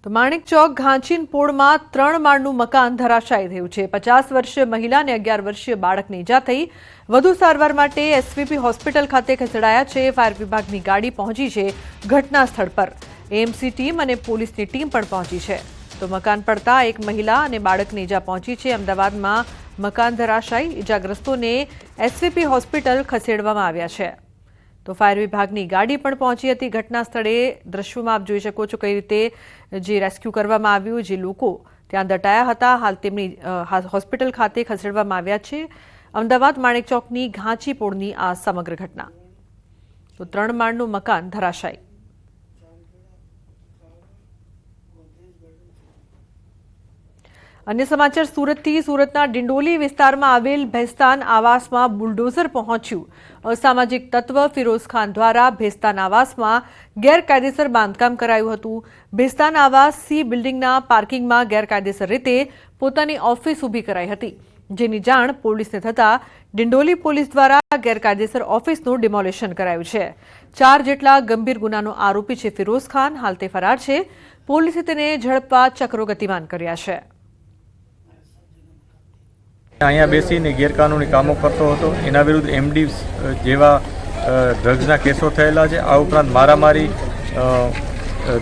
તો માણેક ચોક ઘાંચીન પોળમાં 3 માળનું મકાન ધરાશાયી થયું છે। 50 વર્ષીય મહિલા અને 11 વર્ષીય બાળકને ઈજા થઈ। વધુ સારવાર માટે એસવીપી હોસ્પિટલ ખાતે ખસેડાયા છે। ફાયર વિભાગની ગાડી પહોંચી છે ઘટના સ્થળ પર। એએમસી ટીમ અને પોલીસની ટીમ પણ પહોંચી છે। તો મકાન પડતા એક મહિલા અને બાળકને ઈજા પહોંચી છે। અમદાવાદમાં મકાન ધરાશાયી, ઈજાગ્રસ્તોને એસવીપી હોસ્પિટલ ખસેડવામાં આવ્યા છે। તો ફાયર વિભાગની ગાડી પણ પહોંચી હતી ઘટના સ્થળે। દ્રશ્યોમાં આપ જોઈ શકો છો કઈ રીતે જે રેસ્ક્યુ કરવામાં આવ્યું, જે લોકો ત્યાં દટાયા હતા, હાલ તેમની હોસ્પિટલ ખાતે ખસેડવામાં આવ્યા છે। અમદાવાદ માણેક ચોકની ઘાંચી પોળની આ સમગ્ર ઘટના। તો 3 માળનું મકાન ધરાશાયી। अन्य समाचार सूरतथी। सूरतना डिंडोली विस्तारमां आवेल भेस्तान आवासमां बुलडोजर पहोंच्युं। असामाजिक तत्व फिरोज खान द्वारा भेस्तान आवासमां गैरकायदेसर बांधकाम करायुं हतुं। भेस्तान आवास सी बिल्डिंगना पार्किंगमां गैरकायदेसर रीते पोतानी ऑफिस ऊभी कराई हती, जेनी जाण पोलीसने थता डिंडोली पोलीस द्वारा गैरकायदेसर ऑफिसनुं डिमोलिशन करायुं छे। 4 जेटला गंभीर गुनानो आरोपी छे फिरोज खान, हाल ते फरार छे। पोलीसे तेने झड़पवा चक्रो गतिमान कर्या छे। અહીંયા બેસીને ગેરકાનૂની કામો કરતો હતો, એના વિરુદ્ધ એમડી જેવા ડ્રગ્સના કેસો થયેલા છે। આ ઉપરાંત મારામારી,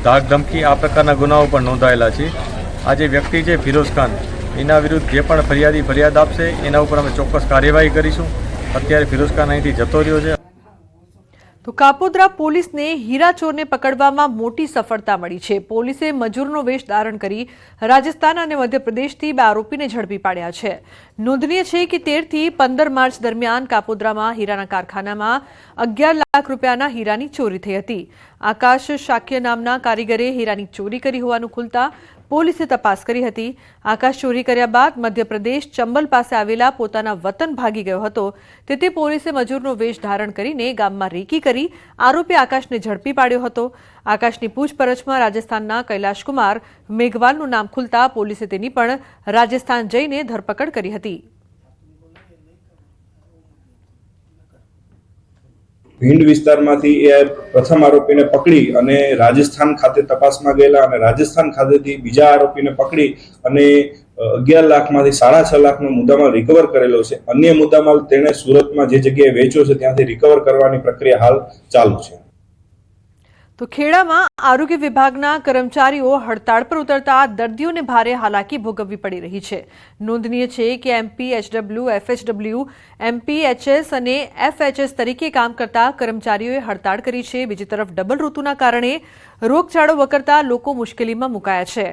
ધાક ધમકી આ પ્રકારના ગુનાઓ પણ નોંધાયેલા છે। આ જે વ્યક્તિ છે ફિરોઝ ખાન, એના વિરુદ્ધ જે પણ ફરિયાદી ફરિયાદ આપશે એના ઉપર અમે ચોક્કસ કાર્યવાહી કરીશું। અત્યારે ફિરોઝ ખાન અહીંથી જતો રહ્યો છે। तो कापोद्रा पोलीस ने हीरा चोर ने पकड़वामां मोटी सफलता मळी छे। पोलीसे मजूरनो वेश धारण करी राजस्थान और मध्यप्रदेश थी 2 आरोपीने झड़पी पाड्या छे। नोंधनीय छे कि 13 થી 15 मार्च दरमियान कापोद्रामां हीराना कारखानामां 11 लाख रूपियाना हीरानी चोरी थई हती। आकाश शाक्य नामना कारीगरे हीरानी चोरी करी होवानुं खुलता पोलीसे तपास करी हती। आकाश चोरी कर्या बाद मध्यप्रदेश चंबल पासे आवेला पोताना वतन भागी गयो हतो। तेथे पोलीसे मजूरनो वेश धारण करीने गाममां रेकी करी आरोपी आकाशने झड़पी पाड्यो हतो। आकाशनी पूछपरछमां राजस्थानना कैलाश कुमार मेघवालनुं नाम खुलता पोलीसे तेनी पण राजस्थान जईने धरपकड़ करी हती। ભીંડ વિસ્તારમાંથી એ પ્રથમ આરોપીને પકડી અને રાજસ્થાન ખાતે તપાસમાં ગયેલા અને રાજસ્થાન ખાતેથી બીજા આરોપીને પકડી અને 11 લાખમાંથી 6.5 લાખનો મુદ્દામાલ રિકવર કરેલો છે। અન્ય મુદ્દામાલ તેણે સુરતમાં જે જગ્યાએ વેચ્યો છે ત્યાંથી રિકવર કરવાની પ્રક્રિયા હાલ ચાલુ છે। तो खेड़ामां आरोग्य विभागना कर्मचारीओ हड़ताल पर उतरता दर्दीओने भारे हालाकी भोगववी पड़ी रही है। नोंधनीय है कि एमपीएचडब्ल्यू, एफएचडब्ल्यू, एमपीएचएस और एफएचएस तरीके काम करता कर्मचारीओए हड़ताल करी है। बीजी तरफ डबल ऋतुना कारणे रोगचाळो वकरता लोको मुश्केलीमां मुकाया है।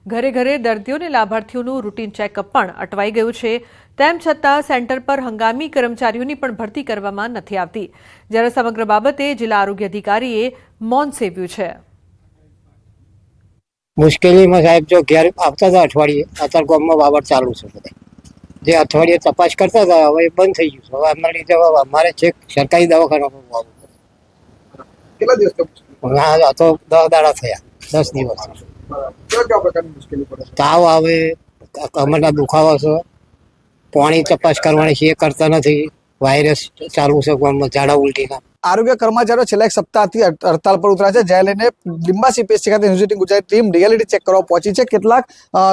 घरे घरे दर्दीओने लाभार्थीओनुं रूटीन चेकअप पण अटवाई गयुं छे। तेम छतां सेंटर पर हंगामी कर्मचारीओनी पण भरती करवामां नथी आवती, ज्यारे समग्र बाबते जिल्ला आरोग्य अधिकारीए मौन सेव्युं छे। मुश्केली में साहेब जो घर आता था अठवाडिये, अत्यार गाममां वावड़ चालू छे। बधे जे अठवाडिये तपास करता था हवे बंद थई गयुं छे। हवे अमने लीधे अमारे छेक सरकारी दवाखानामां કેટલા દિવસ आ तो 10 દાડા થયા, 10 દિવસ। क्या प्रकारની મુશ્કેલી પડે છે? તાવ આવે, કમરના દુખાવા છે, પાણી તપાસ કરવાની છે એ કરતા નથી, વાયરસ ચાલુ છે ગામમાં, ઝાડા ઉલટીના। આરોગ્ય કર્મચારીઓ છેલ્લા એક સપ્તાહથી હડતાલ પર ઉતર્યા છે, જેને લઈને લિંબાસી પીએચસી ખાતે university Gujarat team reality check કરવા પહોંચી છે। કેટલાક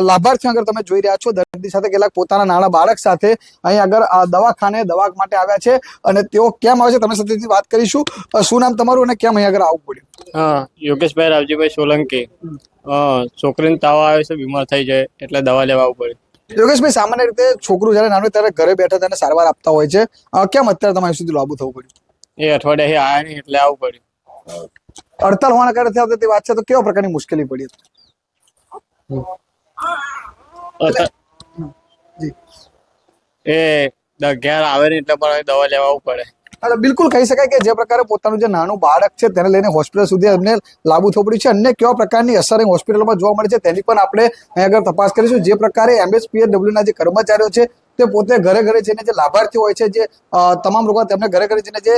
લાભાર્થીઓ આગળ તમે જોઈ રહ્યા છો દર્દી સાથે, કેટલાક પોતાના નાના બાળક સાથે અહીં આગળ દવાખાને દવા માટે આવ્યા છે અને તેઓ કેમ આવે છે તમે સાથે વાત કરીશું। શું નામ તમારું અને કેમ અહીં આગળ આવવું પડ્યું? હા, યોગેશભાઈ રાવજીભાઈ સોલંકી। છોકરીને તાવ આવે છે, બીમાર થઈ જાય એટલે દવા લેવા આવવું પડે। યોગેશભાઈ, સામાન્ય રીતે છોકરું જયારે નાનું ત્યારે ઘરે બેઠા તેને સારવાર આપતા હોય છે, કેમ અત્યારે તમારે સુધી લાંબુ થવું પડ્યું? એ અઠવાડિયે આયા નહીં એટલે આવવું પડ્યું। હડતાલ હોવાના કારણે આવતી વાત છે, તો કેવા પ્રકારની મુશ્કેલી પડી? એ ઘેર આવે નહીં એટલે પણ દવા લેવા આવવું પડે। બિલકુલ કહી શકાય કે જે પ્રકારે પોતાનું જે નાનું બાળક છે તેને લઈને હોસ્પિટલ સુધી એમને લાંબુ થવું પડ્યું છે। અન્ય કેવા પ્રકારની અસર હોસ્પિટલમાં જોવા મળે છે તેની પણ આપણે અહીં આગળ તપાસ કરીશું। જે પ્રકારે એમએસપીએડબ્લ્યુના જે કર્મચારીઓ છે તે પોતે ઘરે ઘરે જઈને જે લાભાર્થીઓ હોય છે, જે તમામ લોકો તેમને ઘરે ઘરે જઈને જે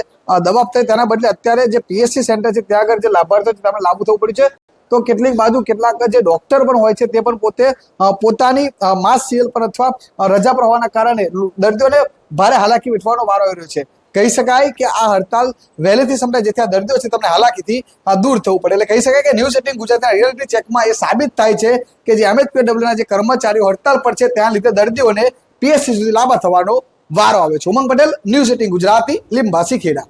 દવા આપતા હોય તેના બદલે અત્યારે જે પીએચસી સેન્ટર છે ત્યાં આગળ જે લાભાર્થીઓ છે તેમને લાંબુ થવું પડ્યું છે। તો કેટલીક બાજુ કેટલાક જે ડોક્ટર પણ હોય છે તે પણ પોતે પોતાની માસ સીએલ પર અથવા રજા પર હોવાના કારણે દર્દીઓને ભારે હાલાકી વેઠવાનો વારો આવી રહ્યો છે। કહી શકાય કે આ હડતાલ વહેલેથી સમજાય જેથી આ દર્દીઓ છે તમને હાલાકીથી દૂર થવું પડે. એટલે કહી શકાય કે ન્યૂઝ 18 ગુજરાતના રિયાલિટી ચેકમાં એ સાબિત થાય છે કે જે MHPWના જે કર્મચારીઓ હડતાલ પર છે ત્યાં લીધે દર્દીઓને PSC સુધી લાંબા થવાનો વારો આવે છે. ઉમંગ પટેલ, ન્યૂઝ 18 ગુજરાતી, લીંબાસી, ખેડા.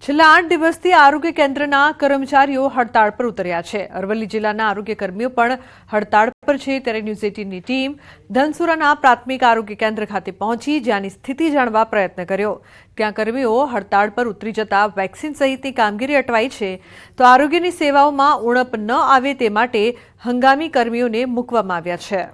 છેલ્લા 8 દિવસથી આરોગ્ય કેન્દ્રના કર્મચારીઓ હડતાળ પર ઉતર્યા છે. અરવલ્લી જિલ્લાના આરોગ્ય કર્મીઓ પણ હડતાળ પર છે. ત્યારે ન્યૂઝ 18ની ટીમ ધનસુરાના પ્રાથમિક આરોગ્ય કેન્દ્ર ખાતે પહોંચી જ્યાંની સ્થિતિ જાણવા પ્રયત્ન કર્યો. ત્યાં કર્મીઓ હડતાળ પર ઉતરી જતા વેક્સિન સહિતની કામગીરી અટવાઈ છે. તો આરોગ્યની સેવાઓમાં ઉણપ ન આવે તે માટે હંગામી કર્મીઓને મૂકવામાં આવ્યા છે.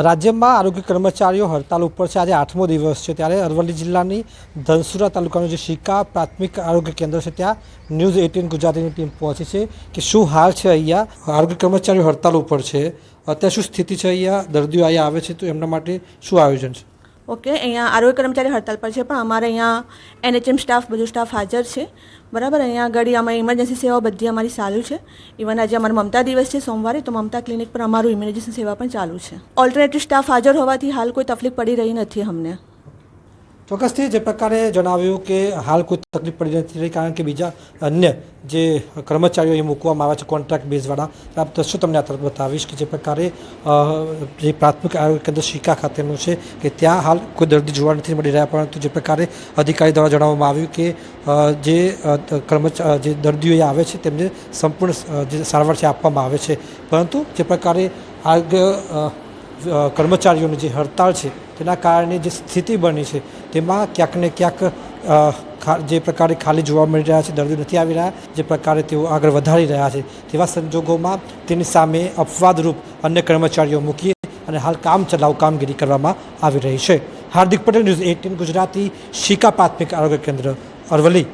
રાજ્યમાં આરોગ્ય કર્મચારીઓ હડતાલ ઉપર છે. આજે 8મો દિવસ છે. ત્યારે અરવલ્લી જિલ્લાની ધનસુરા તાલુકાનું જે શિકા પ્રાથમિક આરોગ્ય કેન્દ્ર છે ત્યાં ન્યૂઝ 18 ગુજરાતીની ટીમ પહોંચી છે કે શું હાલ છે. અહીંયા આરોગ્ય કર્મચારીઓ હડતાલ ઉપર છે, અત્યારે શું સ્થિતિ છે, અહીંયા દર્દીઓ અહીંયા આવે છે તો એમના માટે શું આયોજન છે? ઓકે, અહીંયા આરોગ્ય કર્મચારી હડતાલ પર છે પણ અમારે અહીંયા NHM સ્ટાફ બધું સ્ટાફ હાજર છે. બરાબર, અહીંયા આગળ અમારી ઇમરજન્સી સેવાઓ બધી અમારી ચાલુ છે. ઇવન આજે અમારો મમતા દિવસ છે સોમવારે, તો મમતા ક્લિનિક પર અમારું ઇમરજન્સી સેવા પણ ચાલુ છે. ઓલ્ટરનેટિવ સ્ટાફ હાજર હોવાથી હાલ કોઈ તકલીફ પડી રહી નથી અમને. ચોક્કસથી જે પ્રકારે જણાવ્યું કે હાલ કોઈ તકલીફ પડી નથી રહી કારણ કે બીજા અન્ય જે કર્મચારીઓ એ મૂકવામાં આવ્યા છે કોન્ટ્રાક્ટ બેઝવાળા. આપ દર્શો તમને આ તરફ બતાવીશ કે જે પ્રકારે જે પ્રાથમિક આરોગ્ય કેન્દ્ર શિકા ખાતેનું છે કે ત્યાં હાલ કોઈ દર્દી જોવા નથી મળી રહ્યા, પરંતુ જે પ્રકારે અધિકારી દ્વારા જણાવવામાં આવ્યું કે જે દર્દીઓ આવે છે તેમને સંપૂર્ણ જે સારવાર છે આપવામાં આવે છે, પરંતુ જે પ્રકારે આરોગ્ય કર્મચારીઓની જે હડતાળ છે તેના કારણે જે સ્થિતિ બની છે તેમાં ક્યાંક ને ક્યાંક જે પ્રકારે ખાલી જોવા મળી રહ્યા છે, દર્દીઓ નથી આવી રહ્યા, જે પ્રકારે તેઓ આગળ વધારી રહ્યા છે તેવા સંજોગોમાં તેની સામે અપવાદરૂપ અન્ય કર્મચારીઓ મૂકી અને હાલ કામ ચલાઉ કામગીરી કરવામાં આવી રહી છે. હાર્દિક પટેલ, ન્યૂઝ 18 ગુજરાતી, શિકા પ્રાથમિક આરોગ્ય કેન્દ્ર, અરવલ્લી.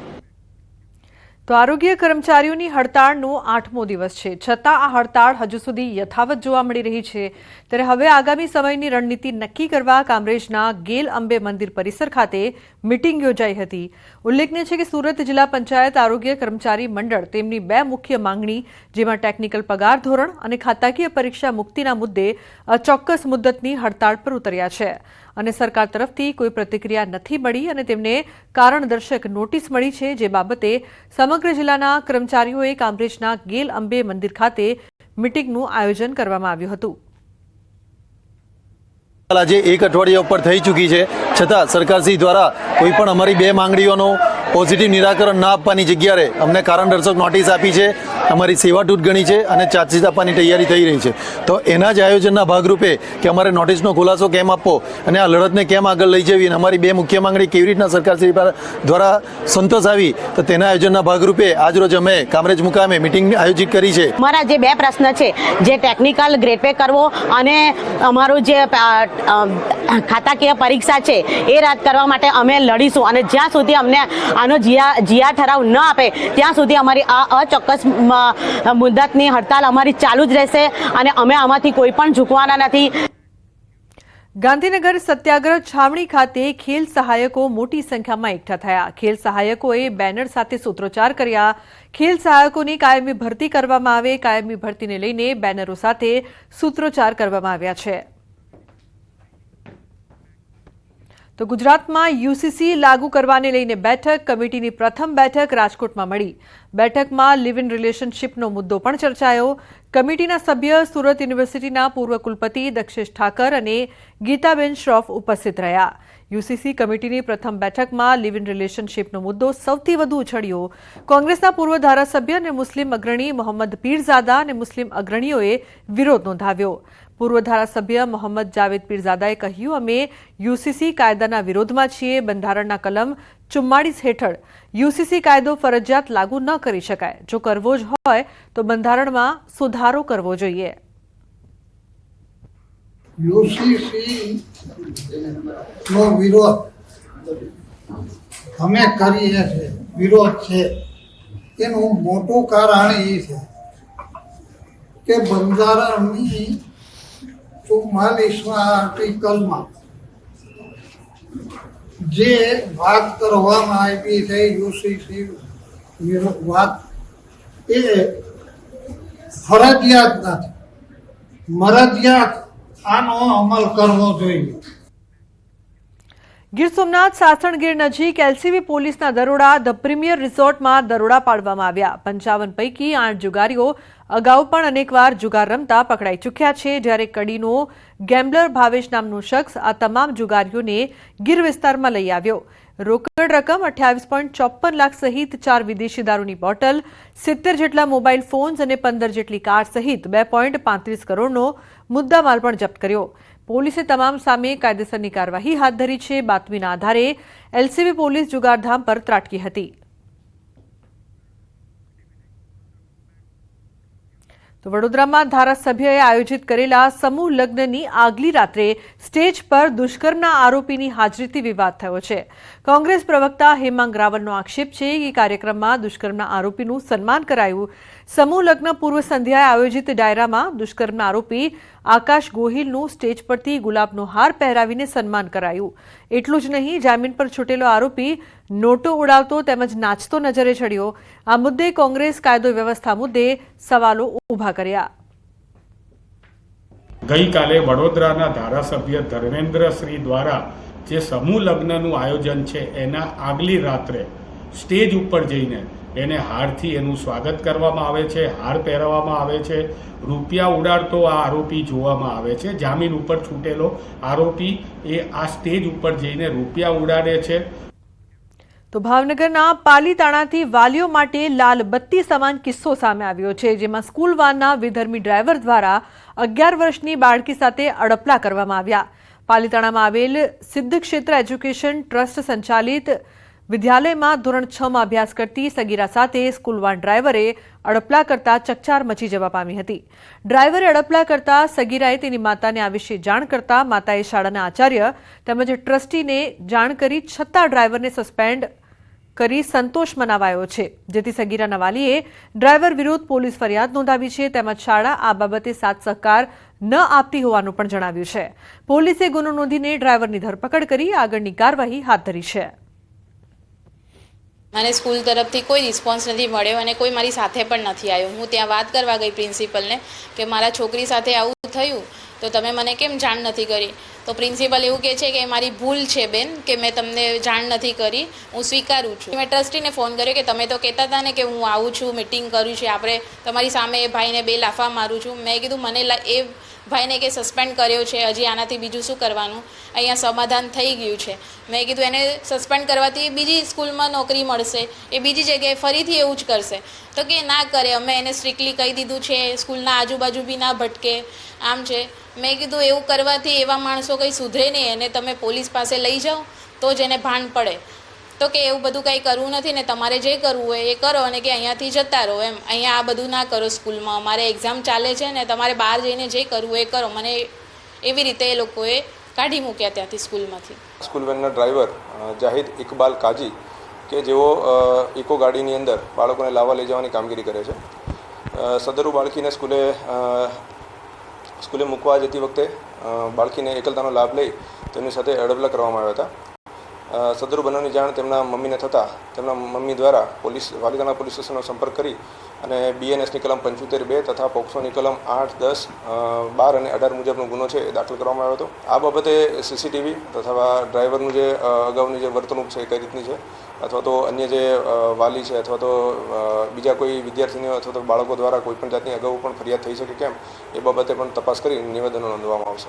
તો આરોગ્ય કર્મચારીઓની હડતાળનો 8મો દિવસ છે, છતાં આ હડતાળ હજુ સુધી યથાવત જોવા મળી રહી છે. ત્યારે હવે આગામી સમયની રણનીતિ નક્કી કરવા કામરેજના ગેલ અંબે મંદિર પરિસર ખાતે મીટિંગ યોજાઈ હતી. ઉલ્લેખનીય છે કે સુરત જિલ્લા પંચાયત આરોગ્ય કર્મચારી મંડળ તેમની 2 મુખ્ય માંગણી, જેમાં ટેકનિકલ પગાર ધોરણ અને ખાતાકીય પરીક્ષા મુક્તિના મુદ્દે અચોક્કસ મુદ્દતની હડતાળ પર ઉતર્યા છે અને સરકાર તરફથી કોઈ પ્રતિક્રિયા નથી મળી અને તેમને કારણદર્શક નોટિસ મળી છે, જે બાબતે સમગ્ર જિલ્લાના કર્મચારીઓએ કામરેજના ગેલ અંબે મંદિર ખાતે મીટિંગનું આયોજન કરવામાં આવ્યું હતું. આજે 1 અઠવાડિયા ઉપર થઈ ચૂકી છે, છતાં સરકારશ્રી દ્વારા કોઈ પણ અમારી 2 માંગણીઓનું પોઝિટિવ નિરાકરણ ના આપવાની જગ્યાએ અમને કારણદર્શક નોટિસ આપી છે, અમારી સેવા તૂટ ગણી છે અને ચાર્જશીટ આપવાની તૈયારી થઈ રહી છે. તો એના જ આયોજનના ભાગરૂપે કે અમારે નોટિસનો ખુલાસો કેમ આપવો અને આ લડતને કેમ આગળ લઈ જવી અને અમારી 2 મુખ્ય માંગણી કેવી રીતના સરકારશ્રી દ્વારા સંતોષ આવી, તો તેના આયોજનના ભાગરૂપે આજરોજ અમે કામરેજ મુકામે મિટિંગ આયોજિત કરી છે. અમારા જે 2 પ્રશ્ન છે, જે ટેકનિકલ ગ્રેડ પે કરવો અને અમારું જે ખાતાકીય પરીક્ષા છે એ રદ કરવા માટે અમે લડીશું અને જ્યાં સુધી અમને આનો જીઆર ઠરાવ ન આપે ત્યાં સુધી અમારી આ અચોક્કસ મુદ્દતની હડતાલ અમારી ચાલુ જ રહેશે અને અમે આમાંથી કોઈ પણ ઝૂકવાના નથી. ગાંધીનગર સત્યાગ્રહ છાવણી ખાતે ખેલ સહાયકો મોટી સંખ્યામાં એકઠા થયા. ખેલ સહાયકોએ બેનર સાથે સૂત્રોચ્ચાર કર્યા. ખેલ સહાયકોની કાયમી ભરતી કરવામાં આવે, કાયમી ભરતીને લઈને બેનરો સાથે સૂત્રોચ્ચાર કરવામાં આવ્યા છે. તો ગુજરાતમાં UCC લાગુ કરવાને લઈને બેઠક, કમિટીની પ્રથમ બેઠક રાજકોટમાં મળી. બેઠકમાં લિવ ઇન રિલેશનશીપનો મુદ્દો પણ ચર્ચાયો. કમિટીના સભ્ય સુરત યુનિવર્સિટીના પૂર્વ કુલપતિ દક્ષેશ ઠાકર અને ગીતાબેન શ્રોફ ઉપસ્થિત રહ્યા. UCC કમિટીની પ્રથમ બેઠકમાં લિવ ઇન રિલેશનશીપનો મુદ્દો સૌથી વધુ ઉછળ્યો. કોંગ્રેસના પૂર્વ ધારાસભ્ય અને મુસ્લિમ અગ્રણી મોહમ્મદ પીરઝાદા અને મુસ્લિમ અગ્રણીઓએ વિરોધ નોંધાવ્યો. પૂર્વ ધારાસભ્ય મોહમ્મદ જાવેદ પીરઝાદાએ કહ્યું, અમે UCC કાયદાના વિરોધમાં છીએ. બંધારણના કલમ 44 હેઠળ UCC કાયદો ફરજિયાત લાગુ ન કરી શકાય. જો કરવો જ હોય તો બંધારણમાં સુધારો કરવો જોઈએ. UCC નો વિરોધ અમે કરીએ છીએ, વિરોધ છે. એનું મોટું કારણ એ છે કે બંધારણની 44મા આર્ટિકલમાં જે વાત કરવામાં આવી છે UCC વાત એ ફરજિયાત નથી, મરજિયાત આનો અમલ કરવો જોઈએ. ગીર સોમનાથ સાસણગીર નજીક એલસીબી પોલીસના દરોડા ધ પ્રીમિયર રિસોર્ટમાં દરોડા પાડવામાં આવ્યા. 55 પૈકી 8 જુગારીઓ અગાઉ પણ અનેકવાર જુગાર રમતા પકડાઈ ચૂક્યા છે, જ્યારે કડીનો ગેમ્બલર ભાવેશ નામનો શખ્સ આ તમામ જુગારીઓને ગીર વિસ્તારમાં લઈ આવ્યો. રોકડ રકમ 28.54 લાખ સહિત 4 વિદેશી દારૂની બોટલ, 70 જેટલા મોબાઈલ ફોન્સ અને 15 જેટલી કાર સહિત 2.35 કરોડનો મુદ્દામાલ પણ જપ્ત કર્યો. પોલીસે તમામ સામે કાયદેસરની કાર્યવાહી હાથ ધરી છે. બાતમીના આધારે એલસીબી પોલીસ જુગારધામ પર ત્રાટકી હતી. તો વડોદરામાં ધારાસભ્યએ આયોજિત કરેલા સમૂહ લગ્નની આગલી રાત્રે સ્ટેજ પર દુષ્કર્મના આરોપીની હાજરીથી વિવાદ થયો છે. કોંગ્રેસ પ્રવક્તા હેમાંગ રાવલનો આક્ષેપ છે કે કાર્યક્રમમાં દુષ્કર્મના આરોપીનું સન્માન કરાયું. સમૂહ લગ્ન પૂર્વ સંધ્યાએ આયોજિત ડાયરામાં દુષ્કર્મના આરોપી આકાશ ગોહિલનું સ્ટેજ પરથી ગુલાબનો હાર પહેરાવીને સન્માન કરાયું. એટલું જ નહીં, જામીન પર છૂટેલો આરોપી નોટો ઉડાવતો તેમજ નાચતો નજરે ચડ્યો. આ મુદ્દે કોંગ્રેસ કાયદો વ્યવસ્થા મુદ્દે સવાલો ઉભા કર્યા. ગઈકાલે વડોદરાના ધારાસભ્ય ધર્મેન્દ્રશ્રી દ્વારા જે સમૂહ લગ્નનું આયોજન છે એના આગલી રાત્રે સ્ટેજ ઉપર જઈને એને હારથી એનું સ્વાગત કરવામાં આવે છે, હાર પહેરાવવામાં આવે છે, રૂપિયા ઉડાડતો આ આરોપી જોવામાં આવે છે. જામીન ઉપર છૂટેલો આરોપી એ આ સ્ટેજ ઉપર જઈને રૂપિયા ઉડાડે છે. તો ભાવનગરના પાલીતાણાથી વાલીઓ માટે લાલ બત્તી સમાન કિસ્સો સામે આવ્યો છે, જેમાં સ્કૂલ વાનના વિધર્મી ડ્રાઈવર દ્વારા 11 વર્ષની બાળકી સાથે અડપલા કરવામાં આવ્યા. પાલીતાણામાં આવેલ સિદ્ધ ક્ષેત્ર એજ્યુકેશન ટ્રસ્ટ સંચાલિત વિદ્યાલયમાં ધોરણ 6માં અભ્યાસ કરતી સગીરા સાથે સ્કૂલ વાન ડ્રાઈવરે અડપલા કરતા ચકચાર મચી જવા પામી હતી. ડ્રાઈવરે અડપલા કરતા સગીરાએ તેની માતાને આ વિશે જાણ કરતા માતાએ શાળાના આચાર્ય તેમજ ટ્રસ્ટીને જાણ કરી, છતાં ડ્રાઈવરને સસ્પેન્ડ કરી સંતોષ મનાવાયો છે, જેથી સગીરાના વાલીએ ડ્રાઈવર વિરુદ્ધ પોલીસ ફરિયાદ નોંધાવી છે. તેમજ શાળા આ બાબતે સાથ સહકાર ન આપતી હોવાનું પણ જણાવ્યું છે. પોલીસે ગુનો નોંધીને ડ્રાઈવરની ધરપકડ કરી આગળની કાર્યવાહી હાથ ધરી છે. મને સ્કૂલ તરફથી કોઈ રિસ્પોન્સ નથી મળ્યો અને કોઈ મારી સાથે પણ નથી આવ્યો. હું ત્યાં વાત કરવા ગઈ પ્રિન્સિપલને કે મારા છોકરી સાથે આવું થયું તો તમે મને કેમ જાણ નથી કરી. તો પ્રિન્સિપલ એવું કહે છે કે મારી ભૂલ છે બેન, કે મેં તમને જાણ નથી કરી, હું સ્વીકારું છું. મેં ટ્રસ્ટીને ફોન કર્યો કે તમે તો કહેતા હતા ને કે હું આવું છું, મિટિંગ કરું છું, આપણે તમારી સામે એ ભાઈને 2 લાફા મારું છું. મેં કીધું મને એ ભાઈને કે સસ્પેન્ડ કર્યો છે, હજી આનાથી બીજું શું કરવાનું, અહીંયા સમાધાન થઈ ગયું છે. મેં કીધું એને સસ્પેન્ડ કરવાથી બીજી સ્કૂલમાં નોકરી મળશે, એ બીજી જગ્યાએ ફરીથી એવું જ કરશે. તો કે ના કરે, અમે એને સ્ટ્રિક્ટલી કહી દીધું છે, સ્કૂલના આજુબાજુ બી ના ભટકે, આમ છે. મેં કીધું એવું કરવાથી એવા માણસો કંઈ સુધરે નહીં, એને તમે પોલીસ પાસે લઈ જાઓ તો જ એને ભાન પડે. તો કે એવું બધું કંઈ કરવું નથી ને તમારે જે કરવું હોય એ કરો અને કે અહીંયાથી જતા રહો એમ, અહીંયા આ બધું ના કરો સ્કૂલમાં, અમારે એક્ઝામ ચાલે છે ને તમારે બહાર જઈને જે કરવું એ કરો. મને એવી રીતે એ લોકોએ કાઢી મૂક્યા ત્યાંથી સ્કૂલમાંથી. સ્કૂલ વેનના ડ્રાઈવર જાહિદ ઇકબાલ કાજી કે જેઓ ઇકો ગાડીની અંદર બાળકોને લાવવા લઈ જવાની કામગીરી કરે છે. સદરુ બાળકીને સ્કૂલે મૂકવા જતી વખતે બાળકીને એકલતાનો લાભ લઈ તેમની સાથે અડપલા કરવામાં આવ્યા હતા. સદરુ બનાવની જાણ તેમના મમ્મીને થતાં તેમના મમ્મી દ્વારા પાલીતાણા પોલીસ સ્ટેશનનો સંપર્ક કરી અને બીએનએસની કલમ 75(2) તથા પોક્સોની કલમ 8, 10, 12 અને 18 મુજબનો ગુનો છે એ દાખલ કરવામાં આવ્યો હતો. આ બાબતે સીસીટીવી તથા ડ્રાઈવરનું જે અગાઉની જે વર્તણૂક છે એ કઈ રીતની છે, અથવા તો અન્ય જે વાલી છે અથવા તો બીજા કોઈ વિદ્યાર્થીઓ અથવા તો બાળકો દ્વારા કોઈપણ જાતની અગાઉ પણ ફરિયાદ થઈ શકે કેમ, એ બાબતે પણ તપાસ કરી નિવેદનો નોંધવામાં આવશે.